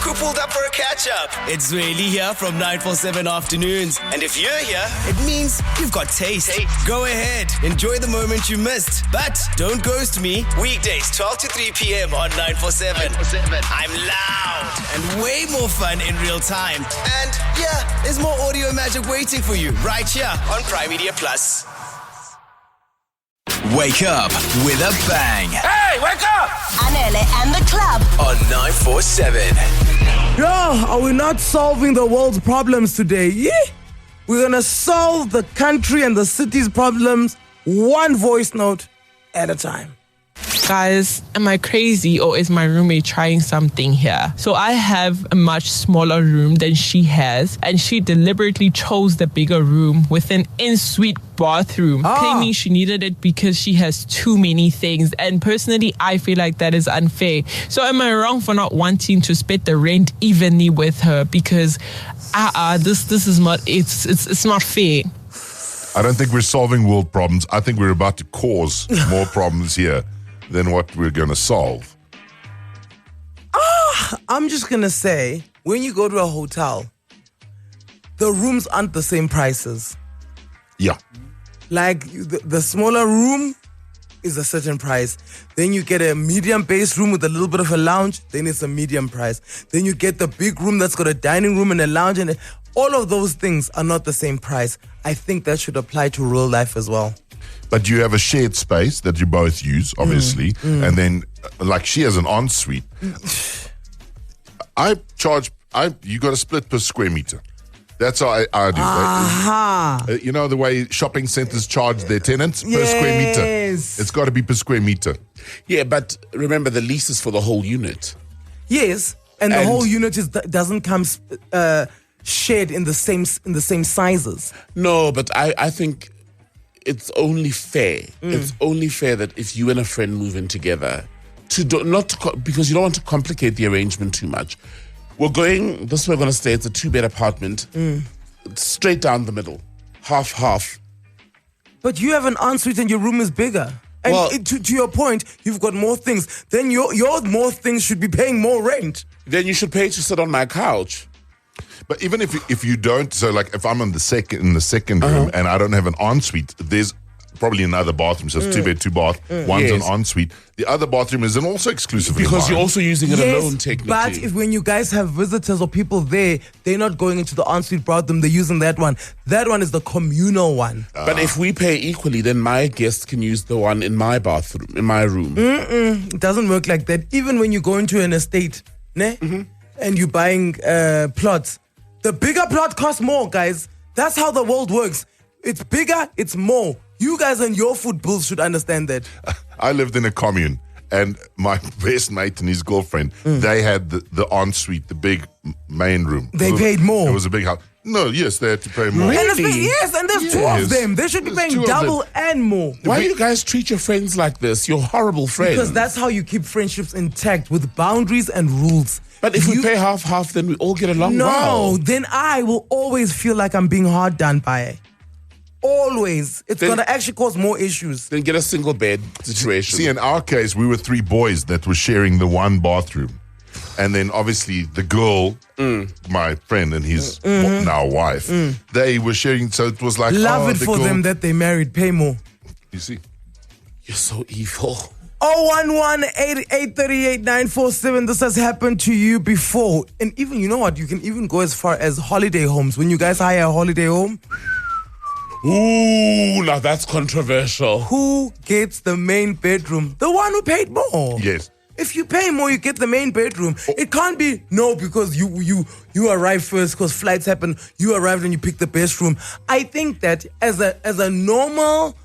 who pulled up for a catch-up. It's really here from 947 Afternoons. And if you're here, it means you've got taste. Go ahead, enjoy the moment you missed. But don't ghost me. Weekdays 12 to 3 p.m. on 947. I'm loud and way more fun in real time. And yeah, there's more audio magic waiting for you right here on Prime Media Plus. Wake up with a bang. Hey, wake up! Anele and The Club On 947. Yo, are we not solving the world's problems today? Yeah. We're going to solve the country and the city's problems one voice note at a time. Guys, am I crazy or is my roommate trying something here? So I have a much smaller room than she has, and she deliberately chose the bigger room with an ensuite bathroom, claiming she needed it because she has too many things. And personally, I feel like that is unfair. So am I wrong for not wanting to split the rent evenly with her? Because this is not it's not fair. I don't think we're solving world problems. I think we're about to cause more problems here than what we're going to solve. I'm just going to say, when you go to a hotel, the rooms aren't the same prices. Yeah. Like, the smaller room is a certain price. Then you get a medium-based room with a little bit of a lounge, then it's a medium price. Then you get the big room that's got a dining room and a lounge, and all of those things are not the same price. I think that should apply to real life as well. But you have a shared space that you both use, obviously, and then, like, she has an ensuite. You got to split per square meter. That's how I do. You know the way shopping centers charge their tenants per square meter? It's got to be per square meter. Yeah, but remember, the lease is for the whole unit. Yes, and the whole unit doesn't come shared in the same sizes. No, but I think it's only fair. It's only fair that if you and a friend move in together, because you don't want to complicate the arrangement too much. We're going to stay. It's a 2-bed apartment, straight down the middle, half. But you have an ensuite and your room is bigger. And to your point, you've got more things. Then your more things should be paying more rent. Then you should pay to sit on my couch. But even if you don't, so like if I'm in the second room and I don't have an ensuite, there's probably another bathroom. So it's 2-bed, 2-bath. One's an ensuite. The other bathroom is an also exclusively because mine. You're also using it alone, technically. But when you guys have visitors or people there, they're not going into the ensuite bathroom. They're using that one. That one is the communal one. But if we pay equally, then my guests can use the one in my bathroom, in my room. It doesn't work like that. Even when you go into an estate, and you're buying plots, the bigger plot costs more, guys. That's how the world works. It's bigger, it's more. You guys and your food bills should understand that. I lived in a commune, and my best mate and his girlfriend, they had the ensuite, the big main room. They paid more. It was a big house. No, yes, they had to pay more. Really? And there's two of them. They should be paying double and more. Why do you guys treat your friends like this? You're horrible friends. Because that's how you keep friendships intact, with boundaries and rules. But if we pay half, then we all get along well. No, then I will always feel like I'm being hard done by. Always. It's going to actually cause more issues. Then get a single bed situation. See, in our case, we were 3 boys that were sharing the one bathroom. And then obviously the girl, my friend and his now wife, they were sharing. So it was like, love it for them that they married. Pay more. You see? You're so evil. 011-8838-947. This has happened to you before. And even, you know what? You can even go as far as holiday homes. When you guys hire a holiday home. Ooh, now that's controversial. Who gets the main bedroom? The one who paid more. Yes. If you pay more, you get the main bedroom. It can't be, no, because you arrived first because flights happen. You arrived and you picked the best room. I think that as a normal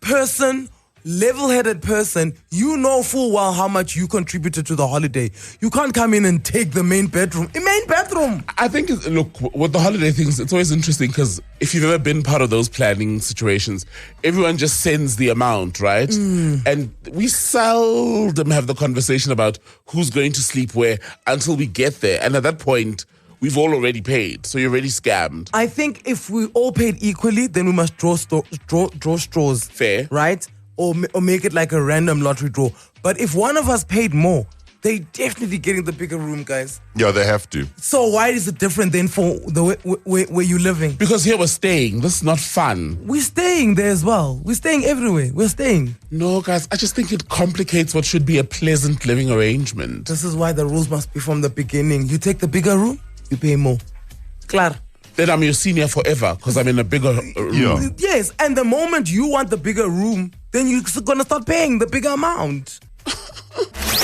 person, level-headed person, you know full well how much you contributed to the holiday. You can't come in and take the main bedroom. The main bedroom! I think, look, with the holiday things, it's always interesting because if you've ever been part of those planning situations, everyone just sends the amount, right? And we seldom have the conversation about who's going to sleep where until we get there. And at that point, we've all already paid, so you're already scammed. I think if we all paid equally, then we must draw straws. Fair. Right? Or make it like a random lottery draw. But if one of us paid more, they definitely getting the bigger room, guys. Yeah, they have to. So why is it different then for the where you're living? Because here we're staying. This is not fun. We're staying there as well. We're staying everywhere. We're staying. No, guys, I just think it complicates what should be a pleasant living arrangement. This is why the rules must be from the beginning. You take the bigger room, you pay more. Clar. Then I'm your senior forever because I'm in a bigger room. Yeah. Yes, and the moment you want the bigger room, then you're going to start paying the bigger amount.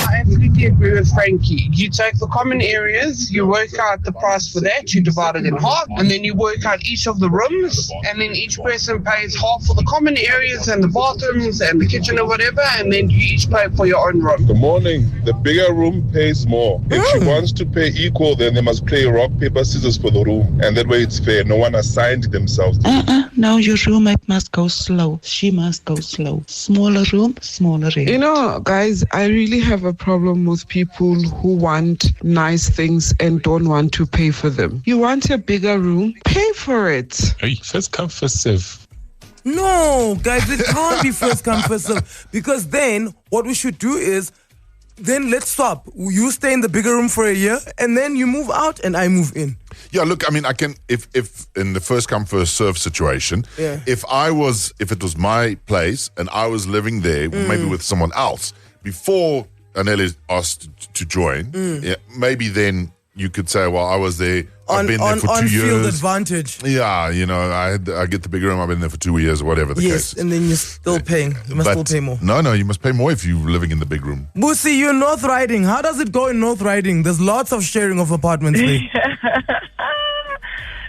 I absolutely agree with Frankie. You take the common areas, you work out the price for that, you divide it in half, and then you work out each of the rooms, and then each person pays half for the common areas and the bathrooms and the kitchen or whatever, and then you each pay for your own room. Good morning. The bigger room pays more. If she wants to pay equal, then they must play rock, paper, scissors for the room. And that way it's fair. No one assigned themselves. No, your roommate must go slow. She must go slow. Smaller room, smaller rate. You know, guys, I really have a problem with people who want nice things and don't want to pay for them. You want a bigger room? Pay for it. Hey, first come, first serve. No, guys, it can't be first come, first serve. Because then what we should do is, then let's swap. You stay in the bigger room for a year, and then you move out, and I move in. Yeah, look, I mean, I can, if in the first come, first serve situation, if it was my place and I was living there, maybe with someone else, before Anele asked to join, maybe then you could say, well, I was there, I've been there for 2 on years. field advantage. Yeah, you know, I get the bigger room, I've been there for 2 years or whatever the case is. And then you're still paying. You must still pay more. No, you must pay more if you're living in the big room. Busi, you're North Riding. How does it go in North Riding? There's lots of sharing of apartments there.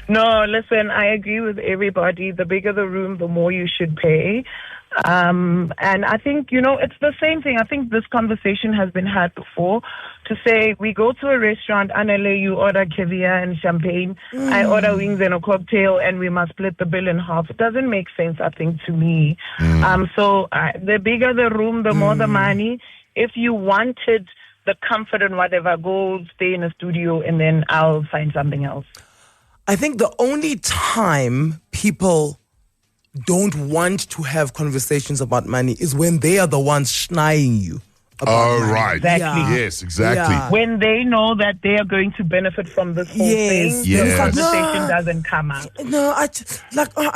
No, listen, I agree with everybody. The bigger the room, the more you should pay. And I think, it's the same thing. I think this conversation has been had before to say we go to a restaurant, Anele, you order caviar and champagne. I order wings and a cocktail, and we must split the bill in half. It doesn't make sense, I think, to me. So the bigger the room, the more the money. If you wanted the comfort and whatever, go stay in a studio, and then I'll find something else. I think the only time people don't want to have conversations about money is when they are the ones schneeing you about money. Right. Exactly. Yeah. Yes, exactly. Yeah. When they know that they are going to benefit from this whole thing, the conversation doesn't come out. No, I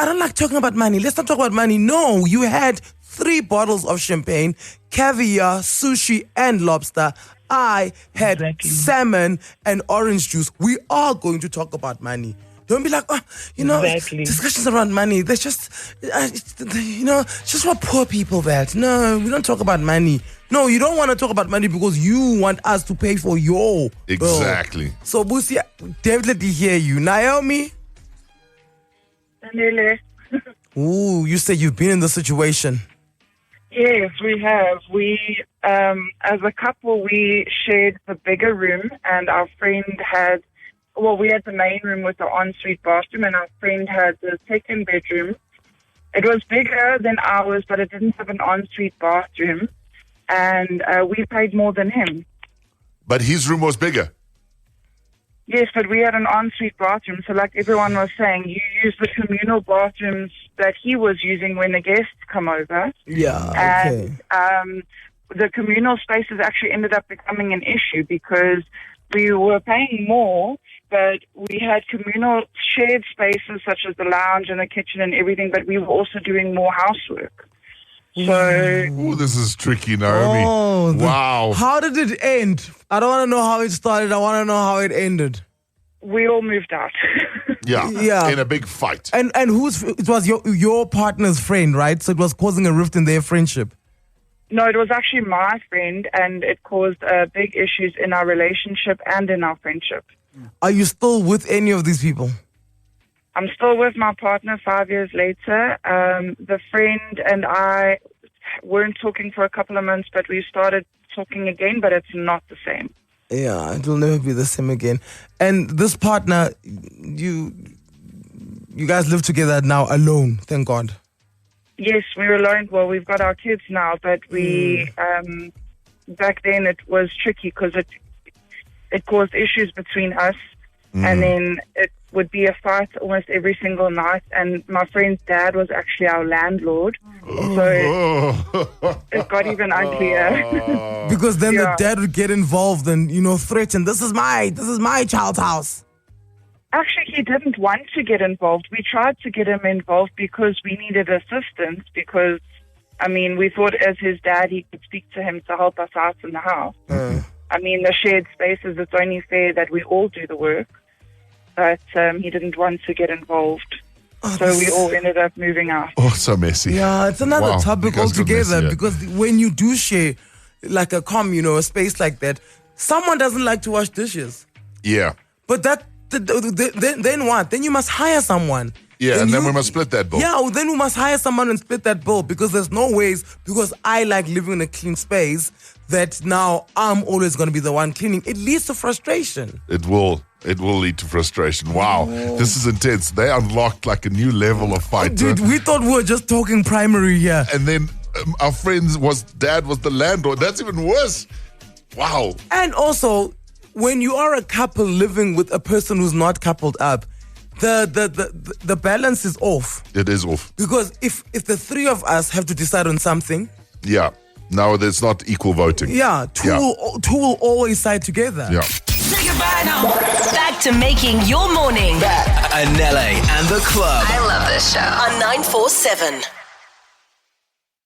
don't like talking about money. Let's not talk about money. No, you had 3 bottles of champagne, caviar, sushi, and lobster. I had salmon and orange juice. We are going to talk about money. Don't be like, discussions around money. That's just, just for poor people that. No, we don't talk about money. No, you don't want to talk about money because you want us to pay for your Exactly. bill. So, Busi, definitely hear you. Naomi? Anele. Ooh, you say you've been in the situation. Yes, we have. We, as a couple, we shared the bigger room, and our friend had, we had the main room with the ensuite bathroom, and our friend had the second bedroom. It was bigger than ours, but it didn't have an ensuite bathroom, and we paid more than him. But his room was bigger. Yes, but we had an ensuite bathroom, so like everyone was saying, you use the communal bathrooms that he was using when the guests come over. Yeah, okay. And the communal spaces actually ended up becoming an issue because we were paying more, but we had communal shared spaces such as the lounge and the kitchen and everything, but we were also doing more housework. So, this is tricky, Naomi. Wow. How did it end? I don't want to know how it started. I want to know how it ended. We all moved out. Yeah. In a big fight. And it was your partner's friend, right? So it was causing a rift in their friendship. No, it was actually my friend, and it caused big issues in our relationship and in our friendship. Are you still with any of these people? I'm still with my partner 5 years later. The friend and I weren't talking for a couple of months, but we started talking again, but it's not the same. Yeah, it will never be the same again. And this partner, you guys live together now alone, thank God. Yes, we're alone. Well, we've got our kids now, but we back then it was tricky because it caused issues between us, and then would be a fight almost every single night. And my friend's dad was actually our landlord. So it got even uglier. Because then the dad would get involved and, threaten, this is my child's house. Actually, he didn't want to get involved. We tried to get him involved because we needed assistance because, we thought as his dad, he could speak to him to help us out in the house. The shared spaces, it's only fair that we all do the work. But he didn't want to get involved. So we all ended up moving out. Oh, so messy. Yeah, it's another topic altogether because when you do share like a a space like that, someone doesn't like to wash dishes. Yeah. But then what? Then you must hire someone. Yeah, and then we must split that bill. Yeah, then we must hire someone and split that bill because there's no ways, because I like living in a clean space, that now I'm always going to be the one cleaning. It leads to frustration. It will lead to frustration. Wow, this is intense. They unlocked like a new level of fight. Dude, we thought we were just talking primary here. And then our friend's dad was the landlord. That's even worse. Wow. And also, when you are a couple living with a person who's not coupled up, the balance is off. It is off. Because if the three of us have to decide on something. Yeah. Now there's not equal voting. Yeah. Two will always side together. Yeah. Say goodbye now. Back to making your morning. Anele and The Club. I love this show. On 947.